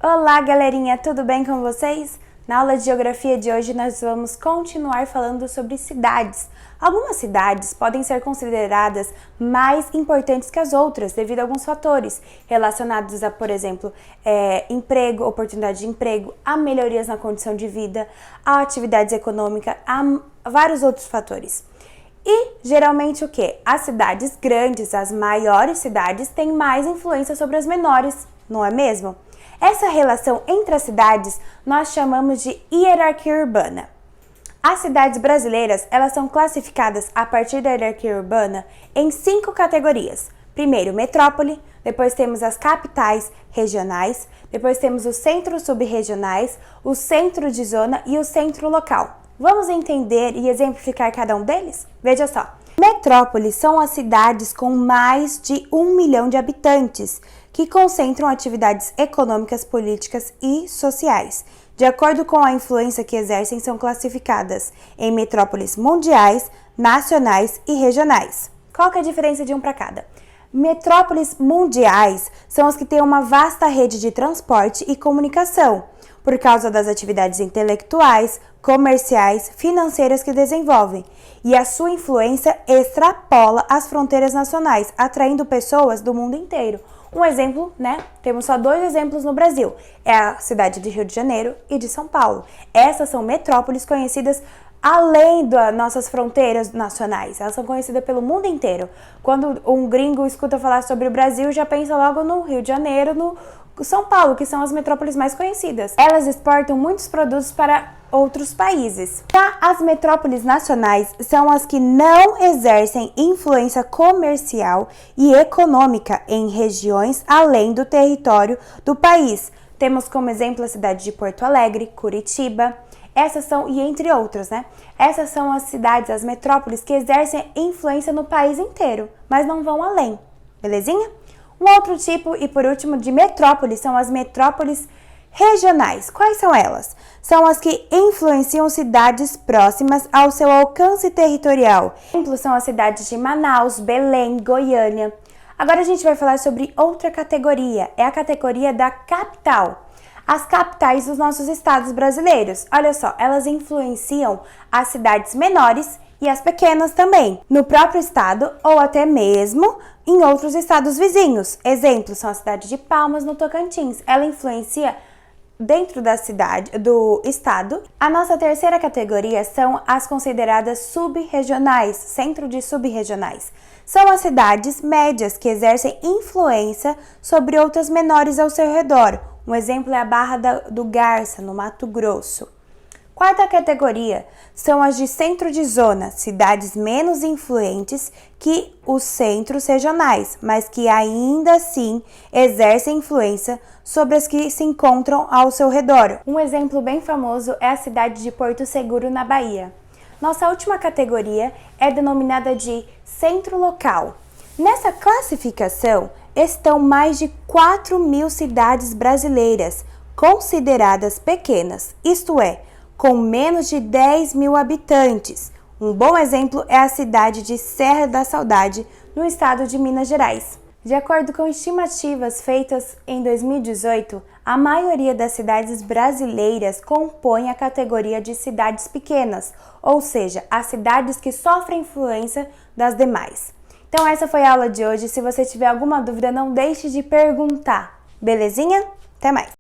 Olá, galerinha, tudo bem com vocês? Na aula de geografia de hoje nós vamos continuar falando sobre cidades. Algumas cidades podem ser consideradas mais importantes que as outras devido a alguns fatores relacionados a, por exemplo, emprego, oportunidade de emprego, a melhorias na condição de vida, a atividades econômicas, a vários outros fatores. E geralmente o que? As cidades grandes, as maiores cidades, têm mais influência sobre as menores, não é mesmo? Essa relação entre as cidades nós chamamos de hierarquia urbana. As cidades brasileiras, elas são classificadas a partir da hierarquia urbana em 5 categorias. Primeiro, metrópole, depois temos as capitais regionais, depois temos os centros subregionais, o centro de zona e o centro local. Vamos entender e exemplificar cada um deles? Veja só. Metrópoles são as cidades com mais de 1 milhão de habitantes, que concentram atividades econômicas, políticas e sociais. De acordo com a influência que exercem, são classificadas em metrópoles mundiais, nacionais e regionais. Qual que é a diferença de um para cada? Metrópoles mundiais são as que têm uma vasta rede de transporte e comunicação, por causa das atividades intelectuais, comerciais, financeiras que desenvolvem, e a sua influência extrapola as fronteiras nacionais, atraindo pessoas do mundo inteiro. Um exemplo, temos só 2 exemplos no Brasil, é a cidade de Rio de Janeiro e de São Paulo. Essas são metrópoles conhecidas além das nossas fronteiras nacionais, elas são conhecidas pelo mundo inteiro. Quando um gringo escuta falar sobre o Brasil, já pensa logo no Rio de Janeiro, no São Paulo, que são as metrópoles mais conhecidas. Elas exportam muitos produtos para outros países. Já as metrópoles nacionais são as que não exercem influência comercial e econômica em regiões além do território do país. Temos como exemplo a cidade de Porto Alegre, Curitiba. Essas são, e entre outras, Essas são as cidades, as metrópoles que exercem influência no país inteiro, mas não vão além, belezinha? Um outro tipo, e por último, de metrópole são as metrópoles regionais. Quais são elas? São as que influenciam cidades próximas ao seu alcance territorial. Exemplos são as cidades de Manaus, Belém, Goiânia. Agora a gente vai falar sobre outra categoria, é a categoria da capital. As capitais dos nossos estados brasileiros, olha só, elas influenciam as cidades menores e as pequenas também, no próprio estado ou até mesmo em outros estados vizinhos. Exemplos são a cidade de Palmas, no Tocantins. Ela influencia dentro da cidade, do estado. A nossa terceira categoria são as consideradas sub-regionais, centro de sub-regionais. São as cidades médias que exercem influência sobre outras menores ao seu redor. Um exemplo é a Barra do Garça, no Mato Grosso. Quarta categoria são as de centro de zona, cidades menos influentes que os centros regionais, mas que ainda assim exercem influência sobre as que se encontram ao seu redor. Um exemplo bem famoso é a cidade de Porto Seguro, na Bahia. Nossa última categoria é denominada de centro local. Nessa classificação estão mais de 4.000 cidades brasileiras, consideradas pequenas, isto é, com menos de 10.000 habitantes. Um bom exemplo é a cidade de Serra da Saudade, no estado de Minas Gerais. De acordo com estimativas feitas em 2018, a maioria das cidades brasileiras compõe a categoria de cidades pequenas, ou seja, as cidades que sofrem influência das demais. Então essa foi a aula de hoje. Se você tiver alguma dúvida, não deixe de perguntar. Belezinha? Até mais!